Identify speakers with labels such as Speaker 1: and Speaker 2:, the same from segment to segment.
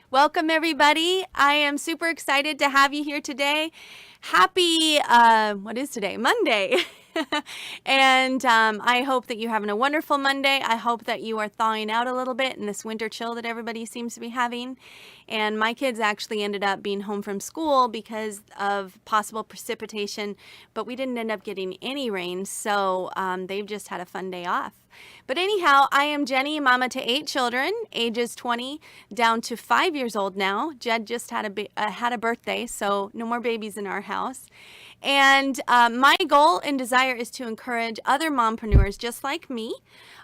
Speaker 1: Welcome, everybody. I am super excited to have you here today. Happy, what is today? Monday. And I hope that you're having a wonderful Monday. I hope that you are thawing out a little bit in this winter chill that everybody seems to be having. And my kids actually ended up being home from school because of possible precipitation, but we didn't end up getting any rain. So they've just had a fun day off. But anyhow, I am Jenny, mama to 8 children, ages 20 down to 5 years old now. Jed just had a birthday, so no more babies in our house. And my goal and desire is to encourage other mompreneurs just like me,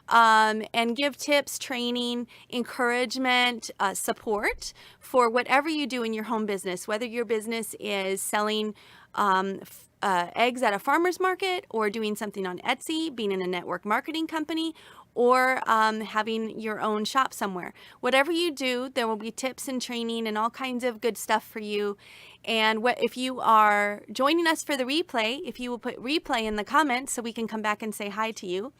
Speaker 1: and give tips, training, encouragement, support for whatever you do in your home business, whether your business is selling eggs at a farmer's market, or doing something on Etsy, being in a network marketing company, or having your own shop somewhere. Whatever you do, there will be tips and training and all kinds of good stuff for you. And if you are joining us for the replay, if you will put replay in the comments so we can come back and say hi to you.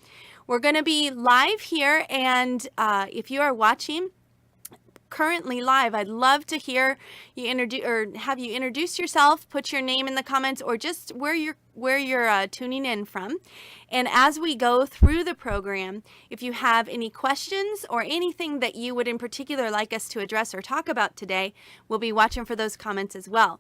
Speaker 1: We're going to be live here, and if you are watching currently live, I'd love to hear you have you introduce yourself, put your name in the comments, or just where you're tuning in from. And as we go through the program, if you have any questions or anything that you would in particular like us to address or talk about today, we'll be watching for those comments as well.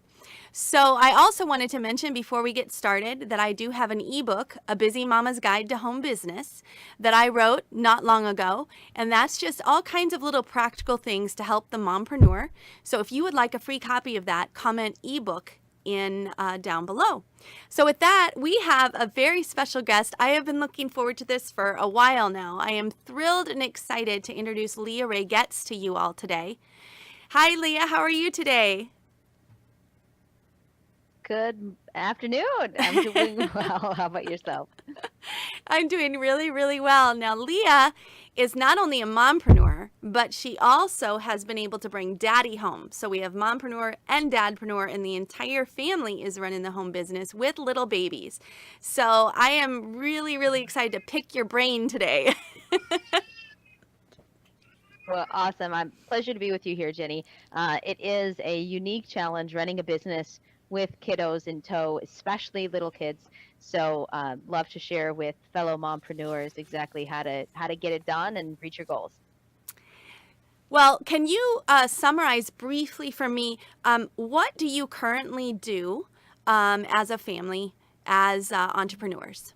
Speaker 1: So I also wanted to mention before we get started that I do have an ebook, A Busy Mama's Guide to Home Business, that I wrote not long ago. And that's just all kinds of little practical things to help the mompreneur. So if you would like a free copy of that, comment ebook in down below. So with that, we have a very special guest. I have been looking forward to this for a while now. I am thrilled and excited to introduce Leah Ray Getz to you all today. Hi, Leah. How are you today?
Speaker 2: Good afternoon. I'm doing well. How about yourself?
Speaker 1: I'm doing really, really well. Now, Leah is not only a mompreneur, but she also has been able to bring daddy home. So we have mompreneur and dadpreneur, and the entire family is running the home business with little babies. So I am really, really excited to pick your brain today.
Speaker 2: Well, awesome. I'm pleasure to be with you here, Jenny. It is a unique challenge running a business with kiddos in tow, especially little kids. So, love to share with fellow mompreneurs exactly how to get it done and reach your goals.
Speaker 1: Well, can you summarize briefly for me, what do you currently do as a family, as entrepreneurs?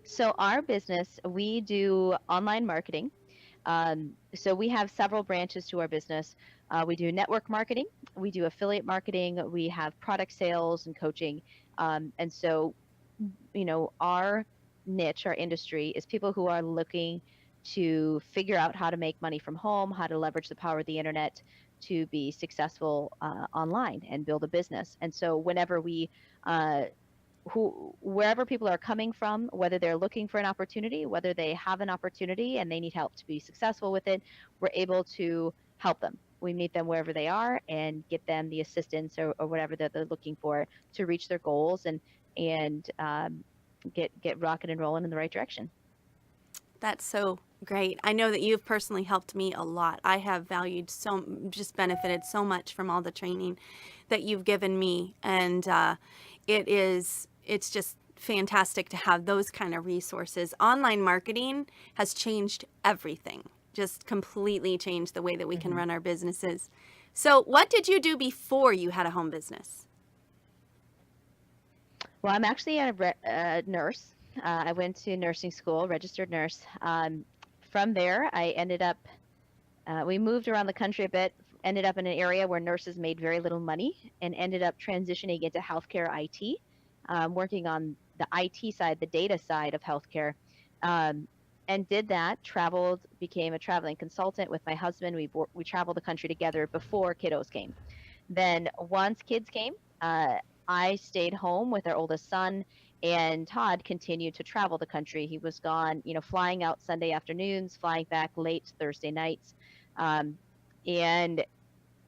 Speaker 2: So, our business, we do online marketing. So we have several branches to our business. We do network marketing, we do affiliate marketing, we have product sales and coaching. And so, our niche, our industry is people who are looking to figure out how to make money from home, how to leverage the power of the internet to be successful online and build a business. And so, whenever we wherever people are coming from, whether they're looking for an opportunity, whether they have an opportunity and they need help to be successful with it, we're able to help them. We meet them wherever they are and get them the assistance or whatever that they're looking for to reach their goals and get rocking and rolling in the right direction.
Speaker 1: That's so great. I know that you've personally helped me a lot. I have just benefited so much from all the training that you've given me. And it's just fantastic to have those kind of resources. Online marketing has changed everything, just completely changed the way that we can
Speaker 2: Mm-hmm.
Speaker 1: run our businesses. So what did you do before you had a home business?
Speaker 2: Well, I'm actually a nurse. I went to nursing school, registered nurse. From there, I ended up, we moved around the country a bit, ended up in an area where nurses made very little money, and ended up transitioning into healthcare IT, working on the IT side, the data side of healthcare. Um, and did that, traveled, became a traveling consultant with my husband. We traveled the country together before kiddos came. Then once kids came, I stayed home with our oldest son, and Todd continued to travel the country. He was gone, flying out Sunday afternoons, flying back late Thursday nights. Um, and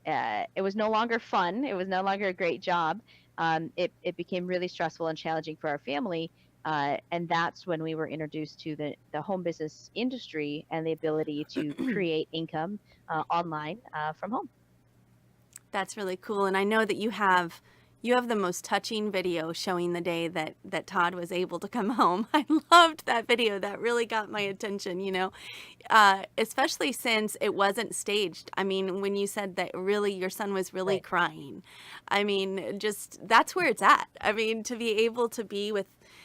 Speaker 2: it was no longer fun. It was no longer a great job. It became really stressful and challenging for our family. And that's when we were introduced to the home business industry and the ability to create income online from home.
Speaker 1: That's really cool. And I know that you have the most touching video showing the day that Todd was able to come home. I loved that video. That really got my attention, especially since it wasn't staged. I mean, when you said that really your son was really
Speaker 2: Right.
Speaker 1: crying, I mean, just that's where it's at. I mean, to be able to be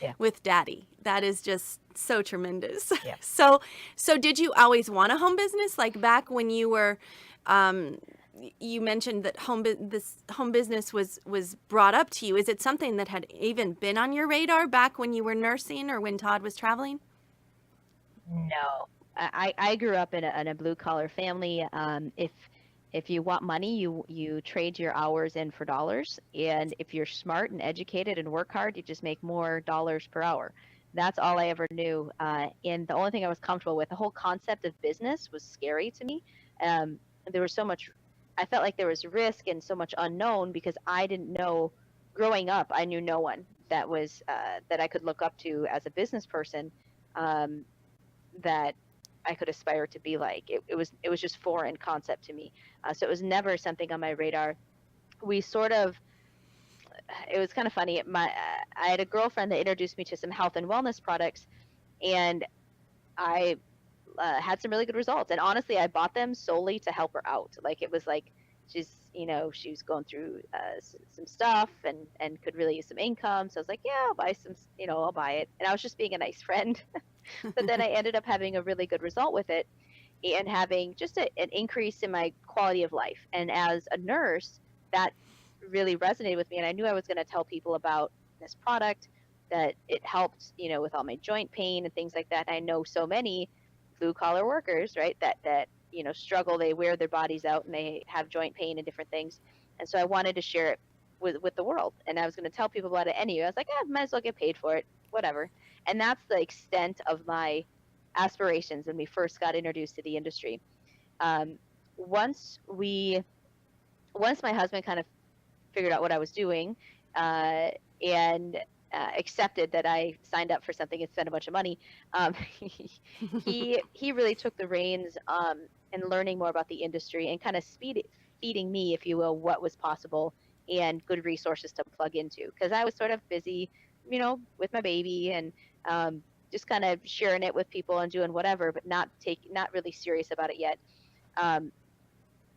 Speaker 2: Yeah.
Speaker 1: with daddy, that is just so tremendous.
Speaker 2: Yeah.
Speaker 1: So did you always want a home business? Like back when you were, um, you mentioned that this home business was brought up to you. Is it something that had even been on your radar back when you were nursing or when Todd was traveling?
Speaker 2: No, I grew up in a blue collar family. If you want money, you trade your hours in for dollars, and if you're smart and educated and work hard, you just make more dollars per hour. That's all I ever knew. And the only thing I was comfortable with, the whole concept of business was scary to me. Um, there was so much, I felt like there was risk and so much unknown because I didn't know. Growing up, I knew no one that I could look up to as a business person. Um, that I could aspire to be like. It was just foreign concept to me. So it was never something on my radar. We sort of It was kind of funny. I had a girlfriend that introduced me to some health and wellness products, and I had some really good results. And honestly, I bought them solely to help her out. Like it was like she was going through some stuff and could really use some income. So I was like, yeah, I'll buy some, I'll buy it. And I was just being a nice friend. But then I ended up having a really good result with it and having just an increase in my quality of life. And as a nurse, that really resonated with me. And I knew I was going to tell people about this product, that it helped, with all my joint pain and things like that. And I know so many blue collar workers, right, that struggle. They wear their bodies out and they have joint pain and different things. And so I wanted to share it with the world. And I was going to tell people about it anyway. I was like, might as well get paid for it, whatever. And that's the extent of my aspirations when we first got introduced to the industry. Um, once we, once my husband kind of figured out what I was doing, uh, and accepted that I signed up for something and spent a bunch of money, um, he really took the reins in learning more about the industry and kind of feeding me, if you will, what was possible and good resources to plug into. Because I was sort of busy, with my baby and just kind of sharing it with people and doing whatever, but not really serious about it yet. Um,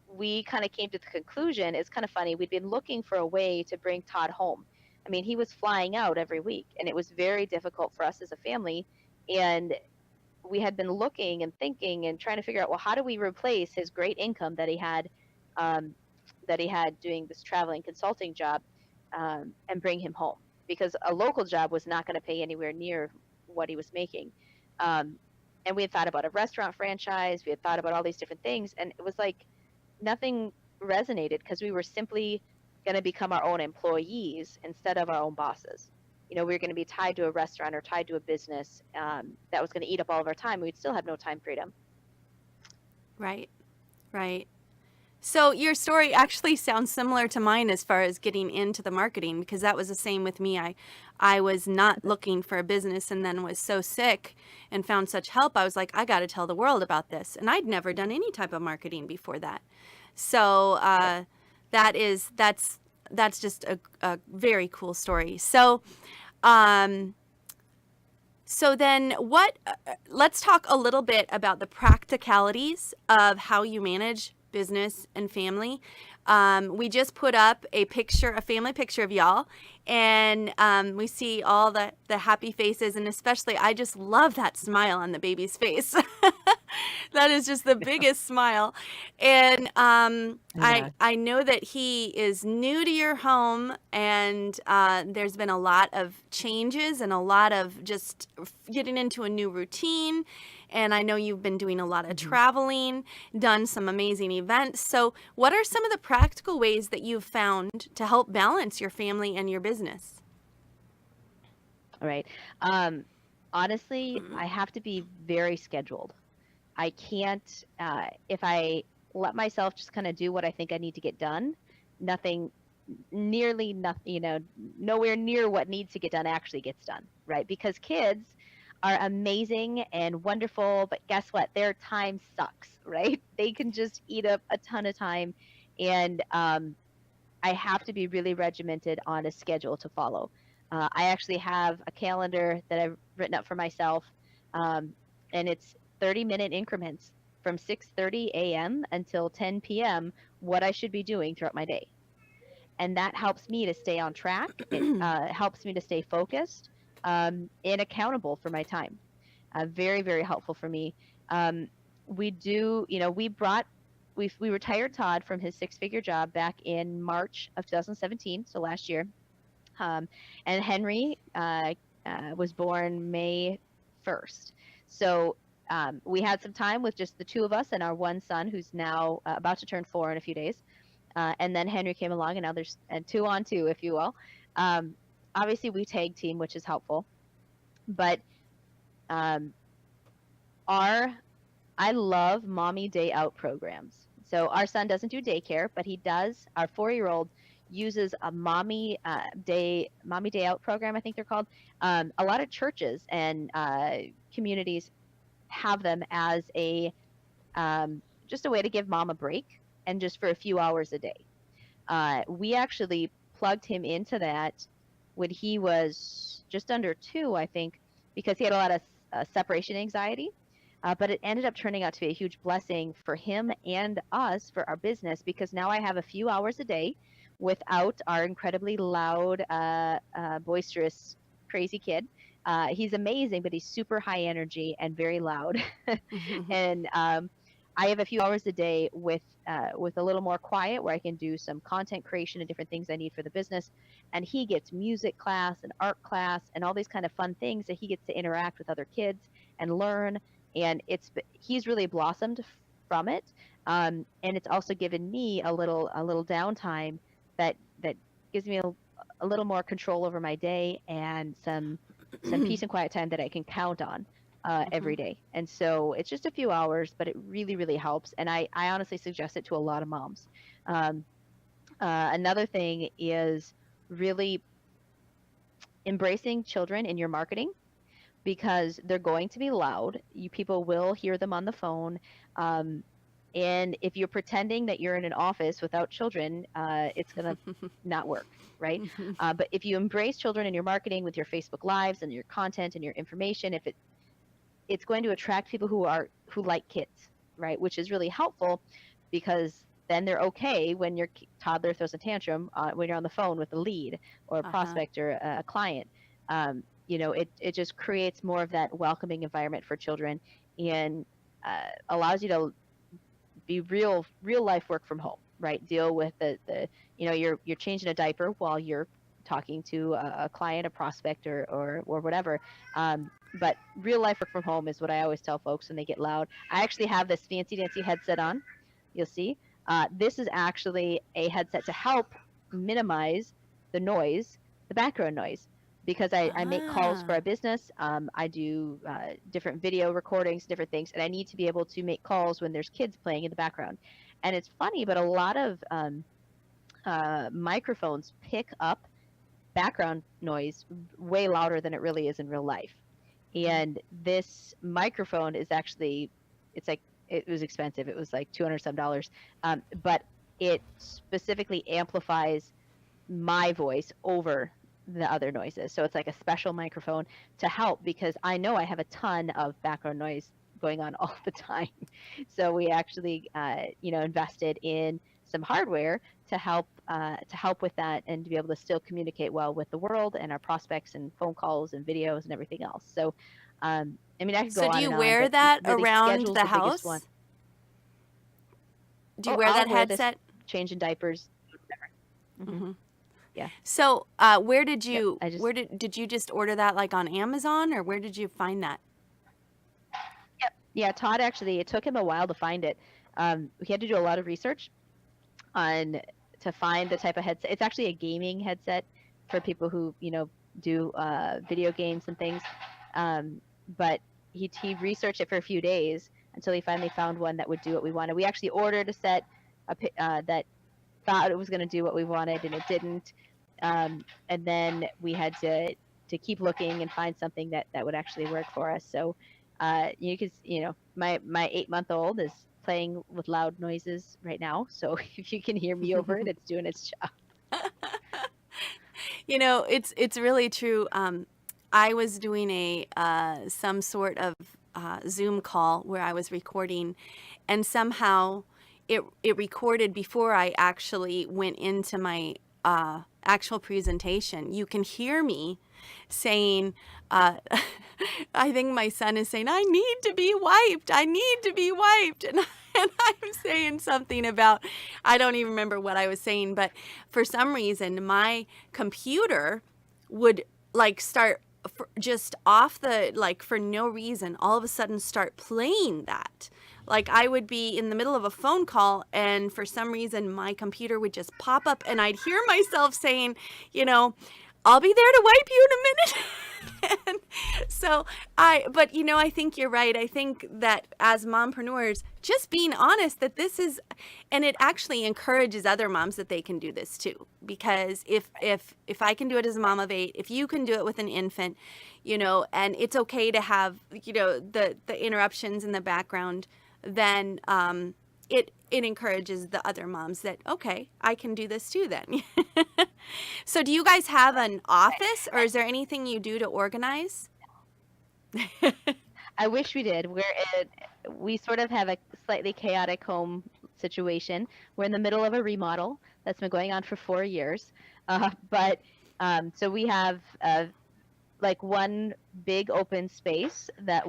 Speaker 2: we kind of came to the conclusion, it's kind of funny, we'd been looking for a way to bring Todd home. I mean, he was flying out every week, and it was very difficult for us as a family. And we had been looking and thinking and trying to figure out, well, how do we replace his great income um, that he had doing this traveling consulting job, and bring him home? Because a local job was not going to pay anywhere near what he was making. Um, and we had thought about a restaurant franchise. We had thought about all these different things, and it was like nothing resonated because we were simply going to become our own employees instead of our own bosses. We were going to be tied to a restaurant or tied to a business that was going to eat up all of our time. We'd still have no time freedom.
Speaker 1: Right, right. So your story actually sounds similar to mine as far as getting into the marketing, because that was the same with me. I was not looking for a business and then was so sick and found such help. I was like, I got to tell the world about this. And I'd never done any type of marketing before that. So that's just a very cool story. Um, so then let's talk a little bit about the practicalities of how you manage business and family. We just put up a family picture of y'all, and we see all the happy faces, and especially I just love that smile on the baby's face. That is just the biggest smile. And
Speaker 2: Yeah.
Speaker 1: I know that he is new to your home, and there's been a lot of changes and a lot of just getting into a new routine. And I know you've been doing a lot of traveling, done some amazing events. So what are some of the practical ways that you've found to help balance your family and your business?
Speaker 2: All right. Honestly, I have to be very scheduled. I can't, if I let myself just kind of do what I think I need to get done, nothing nearly nothing, nowhere near what needs to get done actually gets done, right? Because kids are amazing and wonderful, but guess what? Their time sucks, right? They can just eat up a ton of time. And I have to be really regimented on a schedule to follow. I actually have a calendar that I've written up for myself, um, and it's 30-minute increments from 6:30 a.m. until 10 p.m. what I should be doing throughout my day, and that helps me to stay on track. It helps me to stay focused and accountable for my time. Very, very helpful for me. Um, we do, we retired Todd from his six-figure job back in March of 2017, so last year. Um, and Henry was born May 1st. So we had some time with just the two of us and our one son, who's now about to turn 4 in a few days. And then Henry came along, and now there's two on two, if you will. Obviously, we tag team, which is helpful. But um, I love mommy day out programs. So our son doesn't do daycare, but he does. Our 4-year-old uses a mommy day out program, I think they're called. A lot of churches and communities have them as a just a way to give mom a break, and just for a few hours a day. We actually plugged him into that when he was just under 2, I think, because he had a lot of separation anxiety. But it ended up turning out to be a huge blessing for him and us for our business, because now I have a few hours a day without our incredibly loud, boisterous, crazy kid. He's amazing, but he's super high energy and very loud. And I have a few hours a day with a little more quiet, where I can do some content creation and different things I need for the business. And he gets music class and art class and all these kind of fun things that he gets to interact with other kids and learn. And he's really blossomed from it. And it's also given me a little downtime that gives me a little more control over my day, and some peace and quiet time that I can count on every day. And so it's just a few hours, but it really, really helps. And I honestly suggest it to a lot of moms. Another thing is really embracing children in your marketing, because they're going to be loud. People will hear them on the phone. And if you're pretending that you're in an office without children, it's going to not work, right? But if you embrace children in your marketing with your Facebook Lives and your content and your information, it's going to attract people who like kids, right? Which is really helpful, because then they're okay when your toddler throws a tantrum when you're on the phone with a lead or a prospect or a client. It just creates more of that welcoming environment for children, and allows you to be real life work from home, right? Deal with you're changing a diaper while you're talking to a client, a prospect, or whatever. But real life work from home is what I always tell folks when they get loud. I actually have this fancy dancy headset on. You'll see. This is actually a headset to help minimize the noise, the background noise, because I make calls for a business. I do different video recordings, different things, and I need to be able to make calls when there's kids playing in the background. And it's funny, but a lot of microphones pick up background noise way louder than it really is in real life. And this microphone is actually, it was expensive. It was like $200 some, but it specifically amplifies my voice over the other noises. So it's like a special microphone to help, because I know I have a ton of background noise going on all the time. So we actually, invested in some hardware to help with that, and to be able to still communicate well with the world and our prospects, and phone calls and videos and everything else. So, I could go on and on.
Speaker 1: So do you wear that
Speaker 2: really
Speaker 1: around the house? Do you wear that headset?
Speaker 2: Changing diapers, whatever. Yeah.
Speaker 1: So, where did you did you just order that, like on Amazon, or where did you find that?
Speaker 2: Yep. Yeah, Todd, actually, it took him a while to find it. We had to do a lot of research to find the type of headset. It's actually a gaming headset for people who, do video games and things. But he researched it for a few days until he finally found one that would do what we wanted. We actually ordered a set that thought it was going to do what we wanted and it didn't. And then we had to keep looking and find something that would actually work for us. So you could, my 8-month-old is playing with loud noises right now. So if you can hear me over it, it's doing its job.
Speaker 1: It's really true. I was doing some sort of Zoom call where I was recording, and somehow it recorded before I actually went into my actual presentation. You can hear me saying, I think my son is saying, "I need to be wiped. I need to be wiped," and I'm saying something about, I don't even remember what I was saying, but for some reason my computer would like start just off the, like, for no reason, all of a sudden start playing that. Like, I would be in the middle of a phone call and for some reason my computer would just pop up and I'd hear myself saying, "I'll be there to wipe you in a minute." And so but I think you're right. I think that as mompreneurs, just being honest that this is, and it actually encourages other moms that they can do this too. Because if I can do it as a mom of 8, if you can do it with an infant, and it's okay to have, the interruptions in the background, then it encourages the other moms that, okay, I can do this too then. So do you guys have an office, or is there anything you do to organize?
Speaker 2: I wish we did. We sort of have a slightly chaotic home situation. We're in the middle of a remodel that's been going on for 4 years. But so we have like one big open space that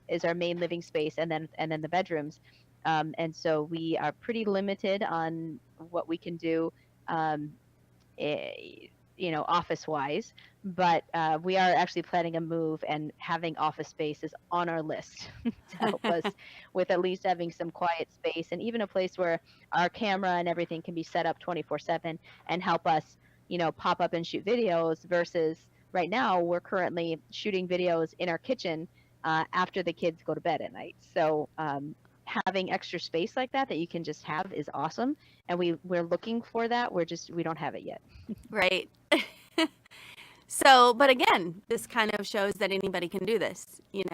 Speaker 2: is our main living space, and then the bedrooms. And so we are pretty limited on what we can do, office wise. But we are actually planning a move, and having office space is on our list to help us with at least having some quiet space, and even a place where our camera and everything can be set up 24/7 and help us, pop up and shoot videos, versus right now we're currently shooting videos in our kitchen after the kids go to bed at night. So having extra space like that you can just have is awesome, and we're looking for that. We don't have it yet.
Speaker 1: Right. So, but again, this kind of shows that anybody can do this. You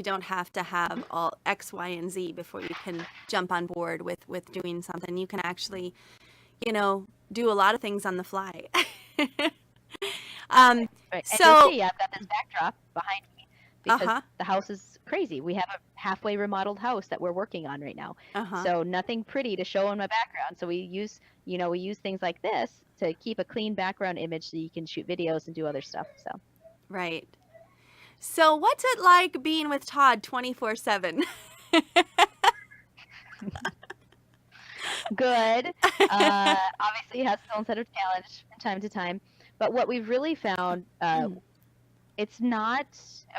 Speaker 1: don't have to have all X, Y, and Z before you can jump on board with doing something. You can actually, do a lot of things on the fly.
Speaker 2: Right. And you'll see I've got this backdrop behind me because the house is crazy. We have a halfway remodeled house that we're working on right now. So nothing pretty to show in my background. So we use things like this to keep a clean background image so you can shoot videos and do other stuff. So
Speaker 1: Right. So what's it like being with Todd 24/7?
Speaker 2: good. Obviously, it has its own set of challenge from time to time. But what we've really found, it's not,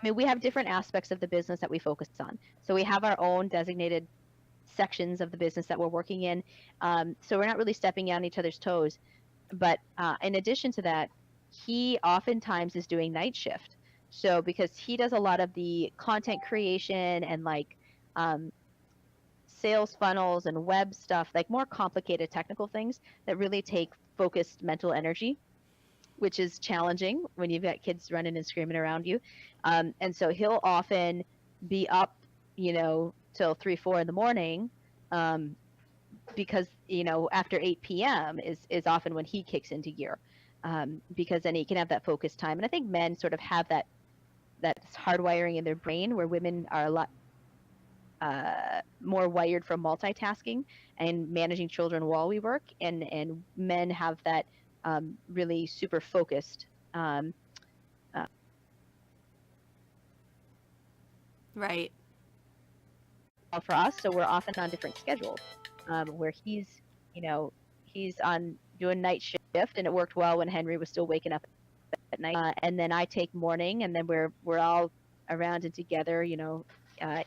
Speaker 2: we have different aspects of the business that we focus on. So we have our own designated sections of the business that we're working in. So we're not really stepping on each other's toes. But in addition to that, he oftentimes is doing night shift. So because he does a lot of the content creation and like sales funnels and web stuff, like more complicated technical things that really take focused mental energy, which is challenging when you've got kids running and screaming around you. And so he'll often be up, till 3, 4 in the morning, because, after 8 p.m. is often when he kicks into gear, because then he can have that focused time. And I think men sort of have that hardwiring in their brain, where women are a lot more wired for multitasking and managing children while we work, and men have that really super focused.
Speaker 1: Right.
Speaker 2: For us, so we're often on different schedules, where he's on doing night shift, and it worked well when Henry was still waking up at night, and then I take morning, and then we're all around and together,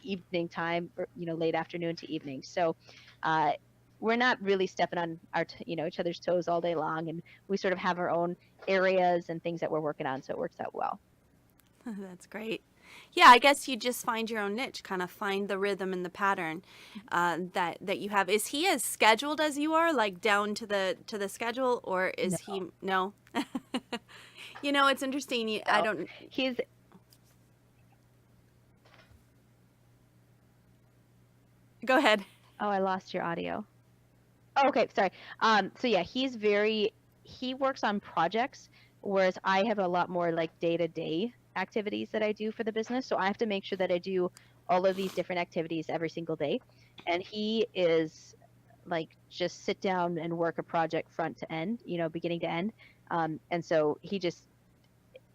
Speaker 2: evening time, or, late afternoon to evening. So we're not really stepping on our each other's toes all day long, and we sort of have our own areas and things that we're working on, so it works out well.
Speaker 1: That's great. Yeah, I guess you just find your own niche, kind of find the rhythm and the pattern that you have. Is he as scheduled as you are, like down to the schedule, or
Speaker 2: No,
Speaker 1: is he no? You know, it's interesting. I
Speaker 2: no.
Speaker 1: don't
Speaker 2: He's
Speaker 1: go ahead.
Speaker 2: Oh, I lost your audio. Oh, okay, sorry. So yeah, he works on projects, whereas I have a lot more like day-to-day activities that I do for the business. So I have to make sure that I do all of these different activities every single day. And he is like just sit down and work a project front to end, beginning to end. And so he just,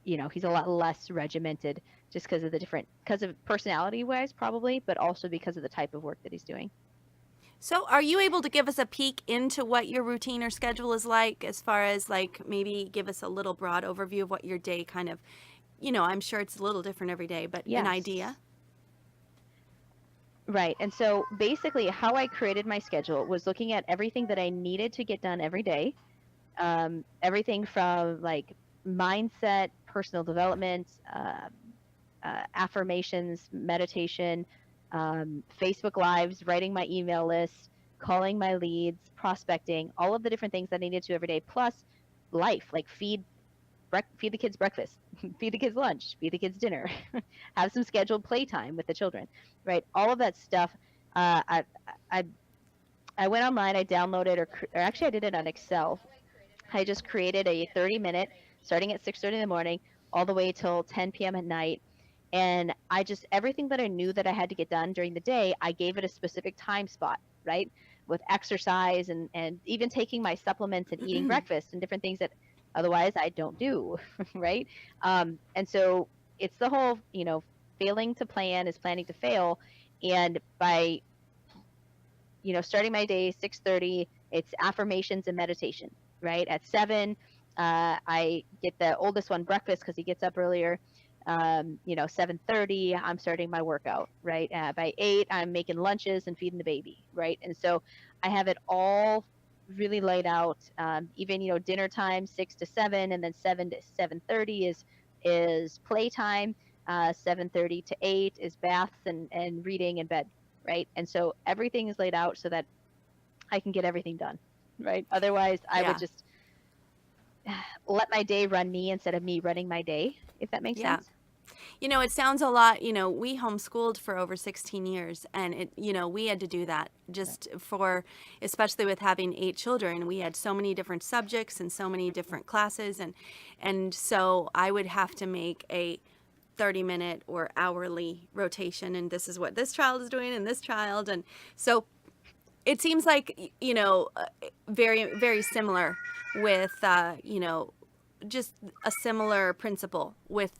Speaker 2: he's a lot less regimented just because of personality wise, probably, but also because of the type of work that he's doing.
Speaker 1: So, are you able to give us a peek into what your routine or schedule is like, as far as like maybe give us a little broad overview of what your day kind of, I'm sure it's a little different every day, but an idea?
Speaker 2: Yes. Right. And so basically, how I created my schedule was looking at everything that I needed to get done every day. Everything from like mindset, personal development, affirmations, meditation, Facebook Lives, writing my email list, calling my leads, prospecting, all of the different things that I needed to every day, plus life, like feed the kids breakfast, feed the kids lunch, feed the kids dinner, have some scheduled playtime with the children, right? All of that stuff. Uh, I, I I went online, I downloaded, or actually I did it on Excel. I just created a 30-minute, starting at 6:30 in the morning, all the way till 10 p.m. at night. And I just, everything that I knew that I had to get done during the day, I gave it a specific time spot, right? With exercise and even taking my supplements and eating breakfast and different things that otherwise I don't do, right? And so it's the whole, failing to plan is planning to fail. And by starting my day 6:30, it's affirmations and meditation, right? At 7, I get the oldest one breakfast because he gets up earlier. 7:30, I'm starting my workout, right? By 8, I'm making lunches and feeding the baby, right? And so I have it all really laid out. Even dinner time 6 to 7, and then 7 to 7:30 is playtime. 7:30 to 8 is baths and reading and bed, right? And so everything is laid out so that I can get everything done, right? Otherwise, I would
Speaker 1: Yeah.
Speaker 2: just let my day run me instead of me running my day, if that makes
Speaker 1: Yeah.
Speaker 2: sense.
Speaker 1: It sounds a lot, we homeschooled for over 16 years, and we had to do that
Speaker 2: Right.
Speaker 1: just for, especially with having 8 children, we had so many different subjects and so many different classes. And so I would have to make a 30-minute or hourly rotation. And this is what this child is doing and this child. And so it seems like, very, very similar with, just a similar principle with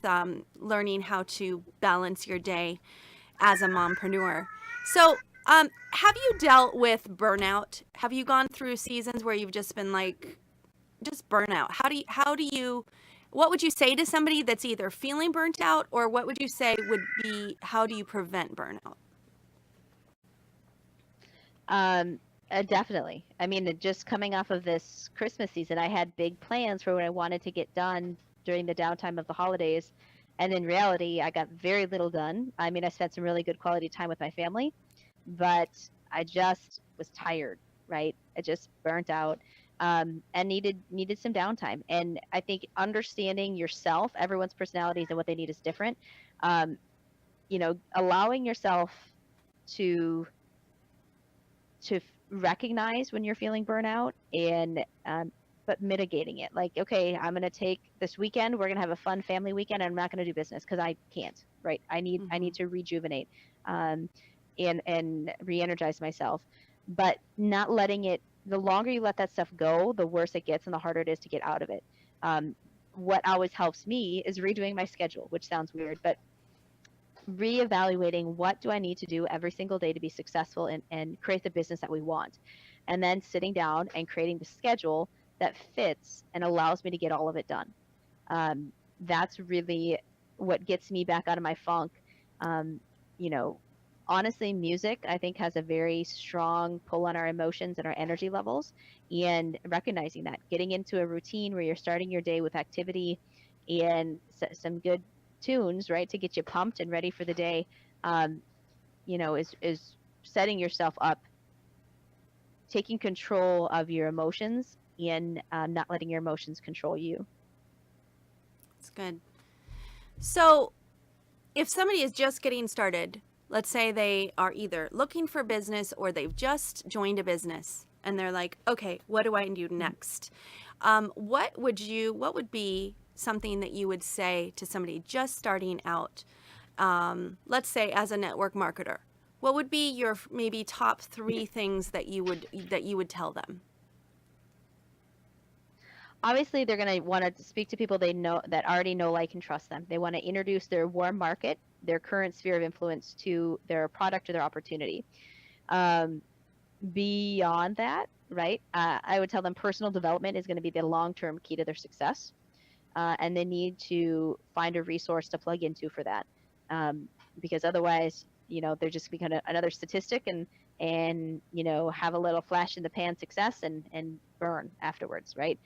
Speaker 1: learning how to balance your day as a mompreneur. So, have you dealt with burnout? Have you gone through seasons where you've just been like, just burnout? What would you say to somebody that's either feeling burnt out, or what would you say would be, how do you prevent burnout?
Speaker 2: Um, Definitely. I mean, just coming off of this Christmas season, I had big plans for what I wanted to get done during the downtime of the holidays. And in reality, I got very little done. I mean, I spent some really good quality time with my family, but I just was tired, right? I just burnt out, and needed some downtime. And I think understanding yourself, everyone's personalities and what they need is different. Um, Allowing yourself to recognize when you're feeling burnout and but mitigating it, like, okay, I'm going to take this weekend, we're going to have a fun family weekend, and I'm not going to do business because I can't, right? I need
Speaker 1: Hmm.
Speaker 2: to rejuvenate, um, and re-energize myself, but not letting it, the longer you let that stuff go, the worse it gets and the harder it is to get out of it. What always helps me is redoing my schedule, which sounds weird, but reevaluating what do I need to do every single day to be successful and create the business that we want. And then sitting down and creating the schedule that fits and allows me to get all of it done. That's really what gets me back out of my funk. Um, you know, Honestly, music, I think, has a very strong pull on our emotions and our energy levels. And recognizing that, getting into a routine where you're starting your day with activity and some good tunes, right, to get you pumped and ready for the day, um, is setting yourself up, taking control of your emotions, and not letting your emotions control you.
Speaker 1: It's good. So, if somebody is just getting started, let's say they are either looking for business or they've just joined a business and they're like, okay, what do I do next? What would be something that you would say to somebody just starting out? Let's say as a network marketer, what would be your maybe top 3 things that you would tell them?
Speaker 2: Obviously, they're going to want to speak to people they know that already know, like, and trust them. They want to introduce their warm market, their current sphere of influence, to their product or their opportunity. Um, Beyond that, right? I would tell them personal development is going to be the long-term key to their success, and they need to find a resource to plug into for that, because otherwise, they're just become another statistic, and have a little flash in the pan success and burn afterwards, right?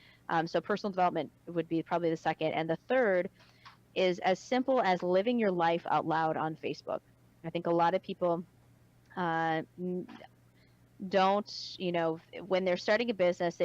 Speaker 2: So personal development would be probably the second, and the third is as simple as living your life out loud on Facebook. I think a lot of people uh, don't, when they're starting a business,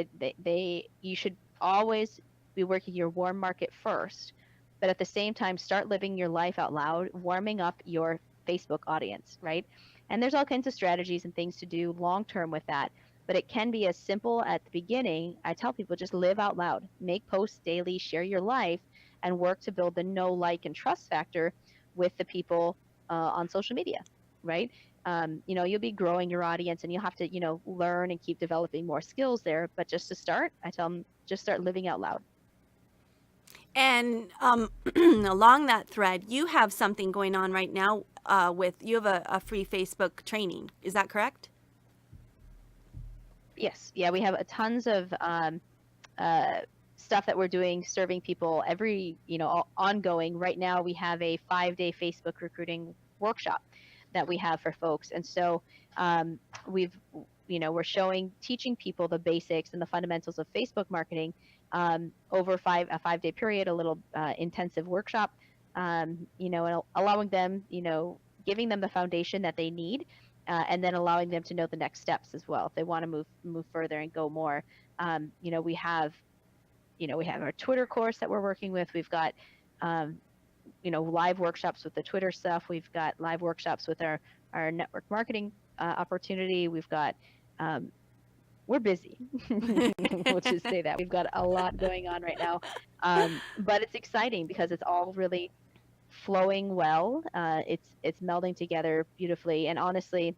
Speaker 2: you should always be working your warm market first, but at the same time start living your life out loud, warming up your Facebook audience, right? And there's all kinds of strategies and things to do long term with that, but it can be as simple at the beginning. I tell people, just live out loud, make posts daily, share your life, and work to build the know, like, and trust factor with the people on social media, right? You'll be growing your audience, and you'll have to, learn and keep developing more skills there. But just to start, I tell them, just start living out loud.
Speaker 1: And along that thread, you have something going on right now you have a free Facebook training. Is that correct?
Speaker 2: Yes. Yeah. We have tons of uh, stuff that we're doing, serving people every, ongoing. Right now, we have a 5-day Facebook recruiting workshop that we have for folks. And so we've, we're teaching people the basics and the fundamentals of Facebook marketing over a 5-day period, a little intensive workshop, and allowing them, giving them the foundation that they need. And then allowing them to know the next steps as well if they want to move further and go more. We have our Twitter course that we're working with. We've got live workshops with the Twitter stuff. We've got live workshops with our network marketing opportunity. We've got we're busy. We'll just say that we've got a lot going on right now, but it's exciting because it's all really flowing well. It's melding together beautifully, and honestly,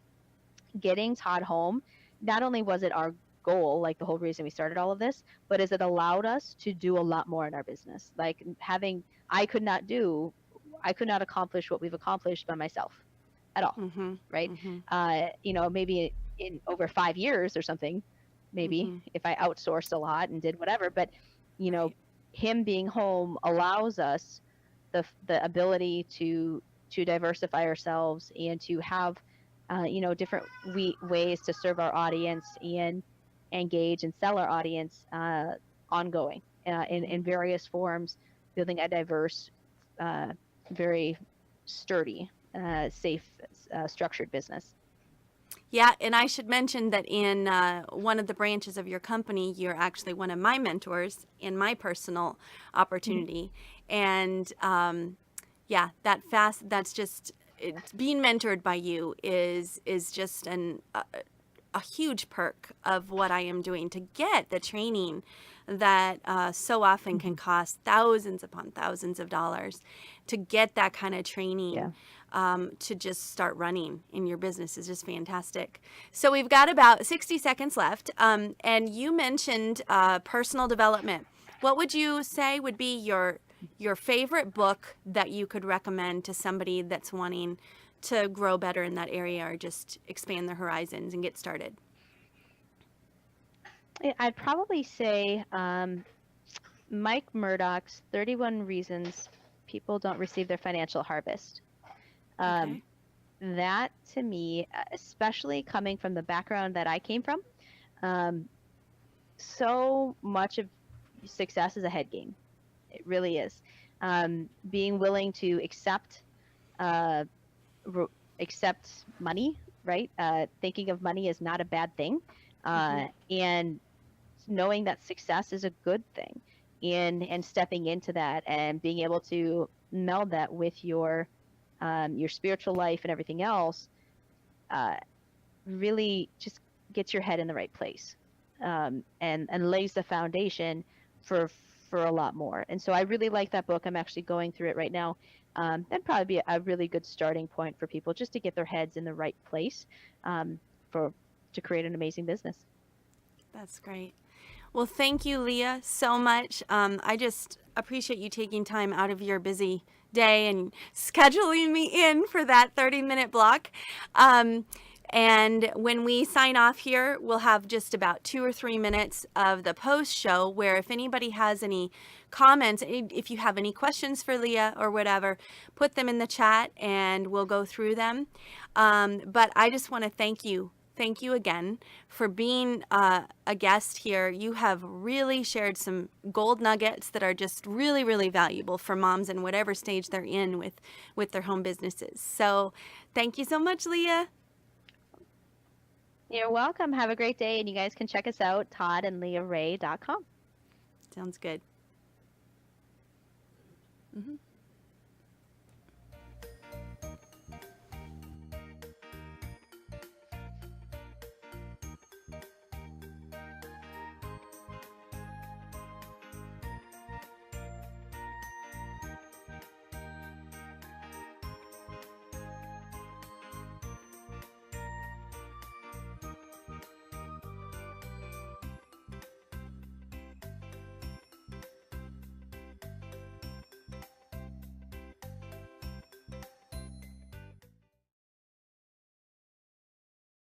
Speaker 2: getting Todd home, not only was it our goal, like the whole reason we started all of this, but is it allowed us to do a lot more in our business. Like I could not accomplish what we've accomplished by myself at all,
Speaker 1: Mm-hmm.
Speaker 2: right?
Speaker 1: Mm-hmm.
Speaker 2: Maybe in over 5 years or something, maybe
Speaker 1: Mm-hmm.
Speaker 2: if I outsourced a lot and did whatever, but
Speaker 1: Right.
Speaker 2: him being home allows us the ability to diversify ourselves and to have different ways to serve our audience and engage and sell our audience ongoing in various forms, building a diverse, very sturdy, safe, structured business.
Speaker 1: Yeah, and I should mention that in one of the branches of your company, you're actually one of my mentors in my personal
Speaker 2: Mhm.
Speaker 1: opportunity. And yeah, that's just being mentored by you is just a huge perk of what I am doing to get the training that so often can
Speaker 2: Mhm.
Speaker 1: cost thousands upon thousands of dollars to get that kind of
Speaker 2: Yeah.
Speaker 1: training to just start running in your business is just fantastic. So we've got about 60 seconds left. And you mentioned personal development. What would you say would be your favorite book that you could recommend to somebody that's wanting to grow better in that area or just expand their horizons and get started?
Speaker 2: I'd probably say Mike Murdoch's 31 Reasons People Don't Receive Their Financial Harvest. Um,
Speaker 1: Okay.
Speaker 2: that to me, especially coming from the background that I came from, um, so much of success is a head game. It really is. being willing to uh, re- accept money, right? Thinking of money as not a bad thing,
Speaker 1: Hmm.
Speaker 2: and knowing that success is a good thing, and stepping into that and being able to meld that with your spiritual life and everything else, uh, really just gets your head in the right place, and lays the foundation for for a lot more. And so I really like that book. I'm actually going through it right now. That'd probably be a really good starting point for people just to get their heads in the right place, um, for to create an amazing business.
Speaker 1: That's great. Well, thank you, Leah, so much. I just appreciate you taking time out of your busy day and scheduling me in for that 30-minute block. Um, and when we sign off here, we'll have just about 2 or 3 minutes of the post show where if anybody has any comments, if you have any questions for Leah or whatever, put them in the chat and we'll go through them. But I just want to thank you. Thank you again for being a guest here. You have really shared some gold nuggets that are just really, really valuable for moms in whatever stage they're in with their home businesses. So thank you so much, Leah.
Speaker 2: You're welcome. Have a great day, and you guys can check us out, toddandleahray.com.
Speaker 1: Sounds good. Mhm.